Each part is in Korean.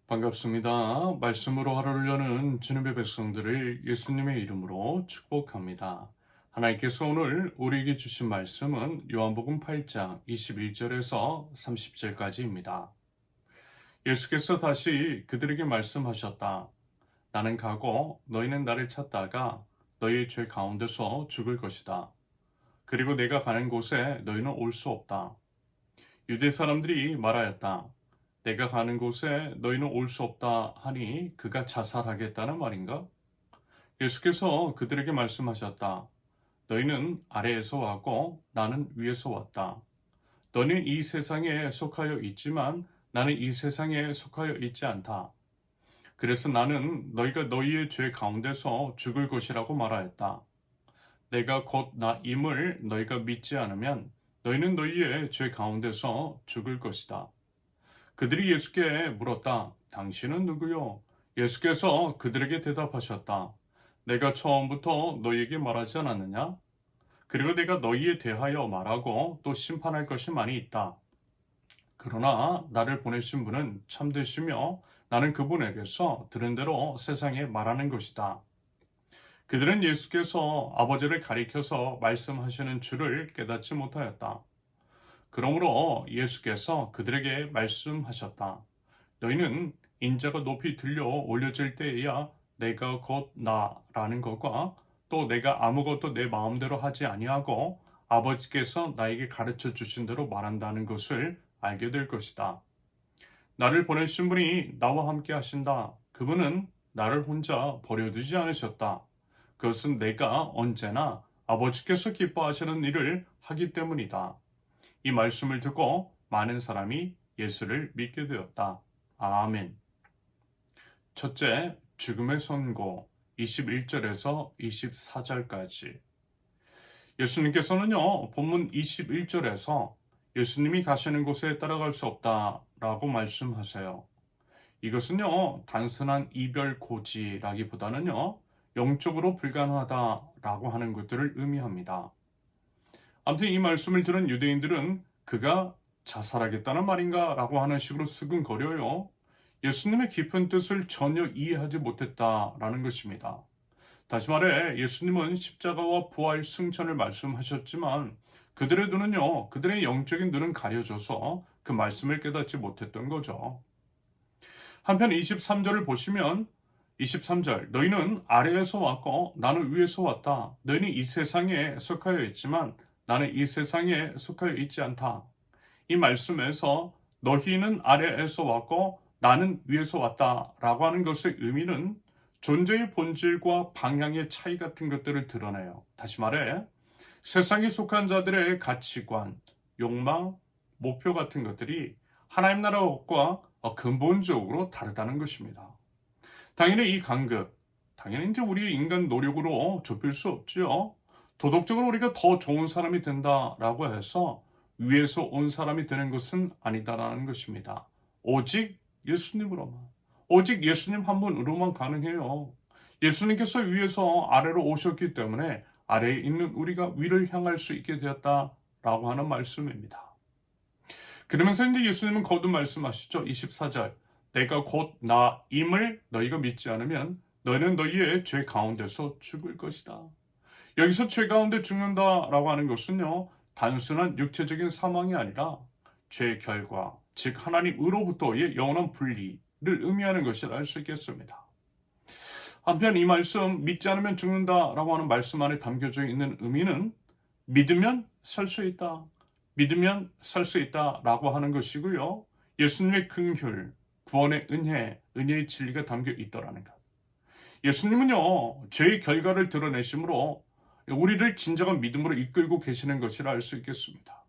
반갑습니다. 말씀으로 하루를 여는 주님의 백성들을 예수님의 이름으로 축복합니다. 하나님께서 오늘 우리에게 주신 말씀은 요한복음 8장 21절에서 30절까지입니다. 예수께서 다시 그들에게 말씀하셨다. 나는 가고 너희는 나를 찾다가 너희의 죄 가운데서 죽을 것이다. 그리고 내가 가는 곳에 너희는 올 수 없다. 유대 사람들이 말하였다. 내가 가는 곳에 너희는 올 수 없다 하니 그가 자살하겠다는 말인가? 예수께서 그들에게 말씀하셨다. 너희는 아래에서 왔고 나는 위에서 왔다. 너는 이 세상에 속하여 있지만 나는 이 세상에 속하여 있지 않다. 그래서 나는 너희가 너희의 죄 가운데서 죽을 것이라고 말하였다. 내가 곧 나임을 너희가 믿지 않으면 너희는 너희의 죄 가운데서 죽을 것이다. 그들이 예수께 물었다. 당신은 누구요? 예수께서 그들에게 대답하셨다. 내가 처음부터 너희에게 말하지 않았느냐? 그리고 내가 너희에 대하여 말하고 또 심판할 것이 많이 있다. 그러나 나를 보내신 분은 참되시며 나는 그분에게서 들은 대로 세상에 말하는 것이다. 그들은 예수께서 아버지를 가리켜서 말씀하시는 줄을 깨닫지 못하였다. 그러므로 예수께서 그들에게 말씀하셨다. 너희는 인자가 높이 들려 올려질 때에야 내가 곧 나라는 것과 또 내가 아무것도 내 마음대로 하지 아니하고 아버지께서 나에게 가르쳐 주신 대로 말한다는 것을 알게 될 것이다. 나를 보내신 분이 나와 함께 하신다. 그분은 나를 혼자 버려두지 않으셨다. 그것은 내가 언제나 아버지께서 기뻐하시는 일을 하기 때문이다. 이 말씀을 듣고 많은 사람이 예수를 믿게 되었다. 아멘. 첫째, 죽음의 선고 21절에서 24절까지. 예수님께서는요, 본문 21절에서 예수님이 가시는 곳에 따라갈 수 없다라고 말씀하세요. 이것은요, 단순한 이별 고지라기보다는요, 영적으로 불가능하다라고 하는 것들을 의미합니다. 아무튼 이 말씀을 들은 유대인들은 그가 자살하겠다는 말인가 라고 하는 식으로 수근거려요. 예수님의 깊은 뜻을 전혀 이해하지 못했다라는 것입니다. 다시 말해 예수님은 십자가와 부활 승천을 말씀하셨지만 그들의 눈은요, 그들의 영적인 눈은 가려져서 그 말씀을 깨닫지 못했던 거죠. 한편 23절을 보시면 23절 너희는 아래에서 왔고 나는 위에서 왔다. 너희는 이 세상에 속하여 있지만 나는 이 세상에 속하여 있지 않다. 이 말씀에서 너희는 아래에서 왔고 나는 위에서 왔다 라고 하는 것의 의미는 존재의 본질과 방향의 차이 같은 것들을 드러내요. 다시 말해 세상에 속한 자들의 가치관, 욕망, 목표 같은 것들이 하나님 나라와 근본적으로 다르다는 것입니다. 당연히 이 간극, 당연히 이제 우리 인간 노력으로 좁힐 수 없죠. 도덕적으로 우리가 더 좋은 사람이 된다라고 해서 위에서 온 사람이 되는 것은 아니다라는 것입니다. 오직 예수님으로만, 오직 예수님 한 분으로만 가능해요. 예수님께서 위에서 아래로 오셨기 때문에 아래에 있는 우리가 위를 향할 수 있게 되었다라고 하는 말씀입니다. 그러면서 이제 예수님은 거듭 말씀하시죠. 24절. 내가 곧 나임을 너희가 믿지 않으면 너희는 너희의 죄 가운데서 죽을 것이다. 여기서 죄 가운데 죽는다라고 하는 것은요, 단순한 육체적인 사망이 아니라 죄의 결과, 즉 하나님으로부터의 영원한 분리를 의미하는 것이라 할 수 있겠습니다. 한편 이 말씀 믿지 않으면 죽는다라고 하는 말씀 안에 담겨져 있는 의미는 믿으면 살 수 있다. 믿으면 살 수 있다라고 하는 것이고요. 예수님의 긍휼, 구원의 은혜, 은혜의 진리가 담겨 있더라는 것. 예수님은요, 죄의 결과를 드러내심으로 우리를 진정한 믿음으로 이끌고 계시는 것이라 할 수 있겠습니다.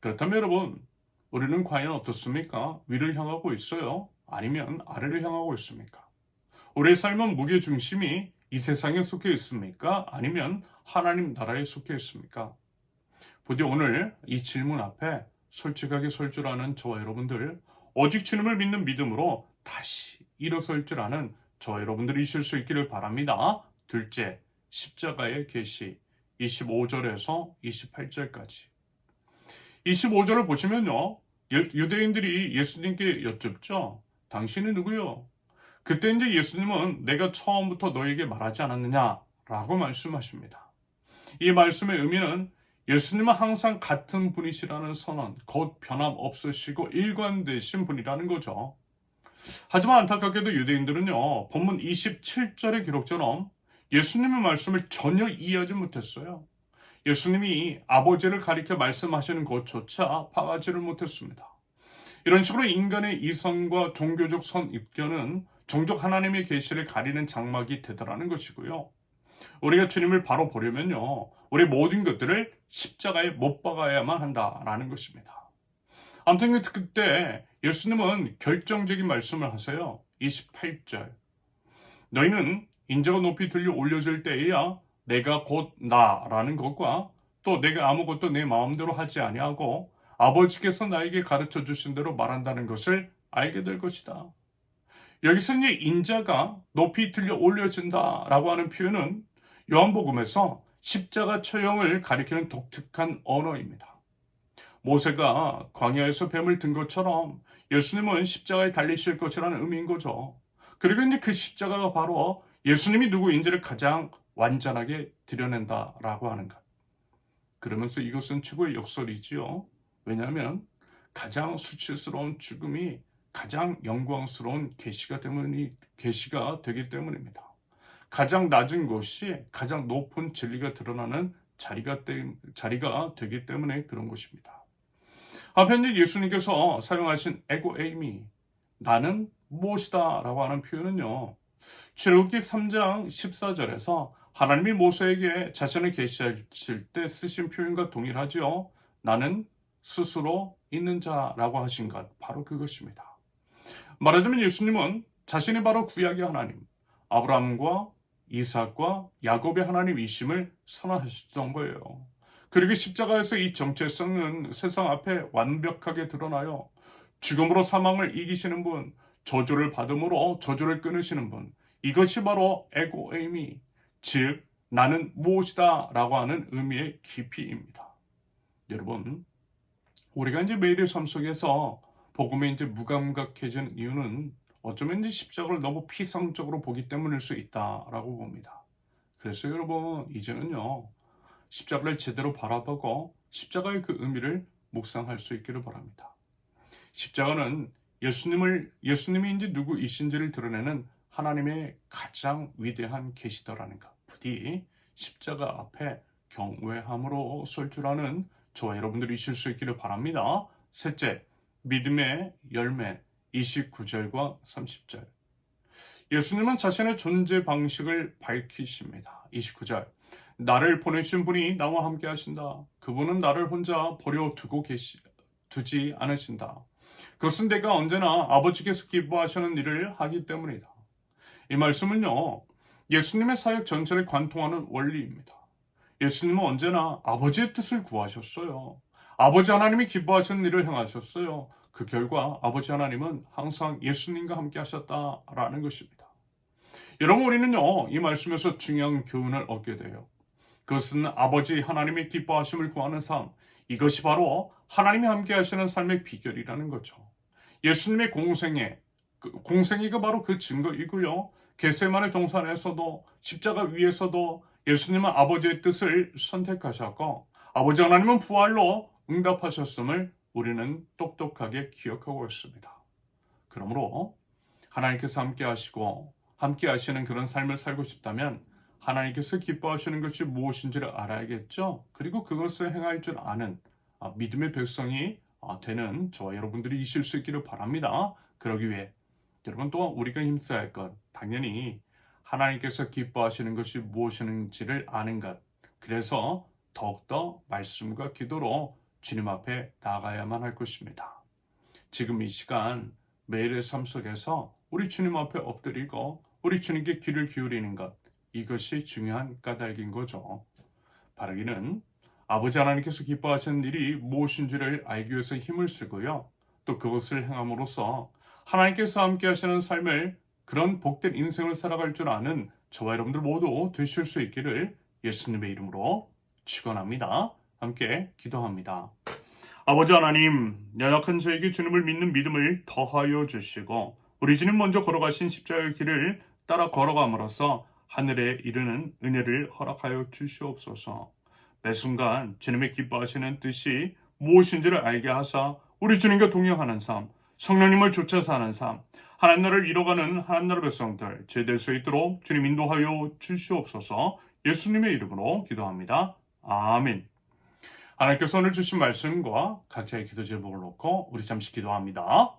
그렇다면 여러분, 우리는 과연 어떻습니까? 위를 향하고 있어요? 아니면 아래를 향하고 있습니까? 우리의 삶은 무게중심이 이 세상에 속해 있습니까? 아니면 하나님 나라에 속해 있습니까? 부디 오늘 이 질문 앞에 솔직하게 설 줄 아는 저와 여러분들, 오직 주님을 믿는 믿음으로 다시 일어설 줄 아는 저와 여러분들이실 수 있기를 바랍니다. 둘째, 십자가의 계시 25절에서 28절까지. 25절을 보시면요, 유대인들이 예수님께 여쭙죠. 당신이 누구요? 그때 이제 예수님은 내가 처음부터 너에게 말하지 않았느냐라고 말씀하십니다. 이 말씀의 의미는 예수님은 항상 같은 분이시라는 선언, 곧 변함없으시고 일관되신 분이라는 거죠. 하지만 안타깝게도 유대인들은요, 본문 27절의 기록처럼 예수님의 말씀을 전혀 이해하지 못했어요. 예수님이 아버지를 가리켜 말씀하시는 것조차 파악하지를 못했습니다. 이런 식으로 인간의 이성과 종교적 선입견은 종족 하나님의 계시를 가리는 장막이 되더라는 것이고요. 우리가 주님을 바로 보려면요, 우리 모든 것들을 십자가에 못 박아야만 한다라는 것입니다. 아무튼 그때 예수님은 결정적인 말씀을 하세요. 28절. 너희는 인자가 높이 들려 올려질 때에야 내가 곧 나라는 것과 또 내가 아무것도 내 마음대로 하지 아니하고 아버지께서 나에게 가르쳐 주신 대로 말한다는 것을 알게 될 것이다. 여기서 인자가 높이 들려 올려진다라고 하는 표현은 요한복음에서 십자가 처형을 가리키는 독특한 언어입니다. 모세가 광야에서 뱀을 든 것처럼 예수님은 십자가에 달리실 것이라는 의미인 거죠. 그리고 이제 그 십자가가 바로 예수님이 누구인지를 가장 완전하게 드러낸다라고 하는 것. 그러면서 이것은 최고의 역설이지요. 왜냐하면 가장 수치스러운 죽음이 가장 영광스러운 계시가 되기 때문입니다. 가장 낮은 것이 가장 높은 진리가 드러나는 자리가 되기 때문에 그런 것입니다. 한편 예수님께서 사용하신 에고 에이미, 나는 무엇이다 라고 하는 표현은요, 출애굽기 3장 14절에서 하나님이 모세에게 자신을 계시하실 때 쓰신 표현과 동일하지요. 나는 스스로 있는 자라고 하신 것, 바로 그것입니다. 말하자면 예수님은 자신이 바로 구약의 하나님, 아브라함과 이삭과 야곱의 하나님이심을 선언하셨던 거예요. 그리고 십자가에서 이 정체성은 세상 앞에 완벽하게 드러나요. 죽음으로 사망을 이기시는 분, 저주를 받음으로 저주를 끊으시는 분, 이것이 바로 에고 에이미, 즉 나는 무엇이다 라고 하는 의미의 깊이입니다. 여러분, 우리가 이제 매일의 삶 속에서 복음에 이제 무감각해진 이유는 어쩌면 이제 십자가를 너무 피상적으로 보기 때문일 수 있다라고 봅니다. 그래서 여러분, 이제는요, 십자가를 제대로 바라보고 십자가의 그 의미를 묵상할 수 있기를 바랍니다. 십자가는 예수님이 이제 누구이신지를 드러내는 하나님의 가장 위대한 계시더라는 것. 부디 십자가 앞에 경외함으로 설 줄 아는 저와 여러분들이 있을 수 있기를 바랍니다. 셋째, 믿음의 열매 29절과 30절. 예수님은 자신의 존재 방식을 밝히십니다. 29절. 나를 보내신 분이 나와 함께 하신다. 그분은 나를 혼자 두지 않으신다. 그것은 내가 언제나 아버지께서 기뻐하시는 일을 하기 때문이다. 이 말씀은요, 예수님의 사역 전체를 관통하는 원리입니다. 예수님은 언제나 아버지의 뜻을 구하셨어요. 아버지 하나님이 기뻐하시는 일을 행하셨어요. 그 결과 아버지 하나님은 항상 예수님과 함께 하셨다라는 것입니다. 여러분, 우리는요, 이 말씀에서 중요한 교훈을 얻게 돼요. 그것은 아버지 하나님의 기뻐하심을 구하는 삶, 이것이 바로 하나님이 함께 하시는 삶의 비결이라는 거죠. 예수님의 공생애가 바로 그 증거이고요. 겟세마네 동산에서도 십자가 위에서도 예수님은 아버지의 뜻을 선택하셨고 아버지 하나님은 부활로 응답하셨음을 우리는 똑똑하게 기억하고 있습니다. 그러므로 하나님께서 함께 하시고 함께 하시는 그런 삶을 살고 싶다면 하나님께서 기뻐하시는 것이 무엇인지를 알아야겠죠. 그리고 그것을 행할 줄 아는 믿음의 백성이 되는 저와 여러분들이 있을 수 있기를 바랍니다. 그러기 위해 여러분 또한 우리가 힘써야 할 것, 당연히 하나님께서 기뻐하시는 것이 무엇인지를 아는 것. 그래서 더욱더 말씀과 기도로 주님 앞에 나가야만 할 것입니다. 지금 이 시간 매일의 삶 속에서 우리 주님 앞에 엎드리고 우리 주님께 귀를 기울이는 것, 이것이 중요한 까닭인 거죠. 바라기는 아버지 하나님께서 기뻐하시는 일이 무엇인지를 알기 위해서 힘을 쓰고요. 또 그것을 행함으로써 하나님께서 함께 하시는 삶을, 그런 복된 인생을 살아갈 줄 아는 저와 여러분들 모두 되실 수 있기를 예수님의 이름으로 축원합니다. 함께 기도합니다. 아버지 하나님, 연약한 저에게 주님을 믿는 믿음을 더하여 주시고 우리 주님 먼저 걸어가신 십자가의 길을 따라 걸어감으로써 하늘에 이르는 은혜를 허락하여 주시옵소서. 매 순간 주님의 기뻐하시는 뜻이 무엇인지를 알게 하사 우리 주님과 동행하는 삶, 성령님을 쫓아 사는 삶, 하나님 나라를 이뤄가는 하나님 나라 백성들 제될 수 있도록 주님 인도하여 주시옵소서. 예수님의 이름으로 기도합니다. 아멘. 하나님께서 오늘 주신 말씀과 각자의 기도 제목을 놓고 우리 잠시 기도합니다.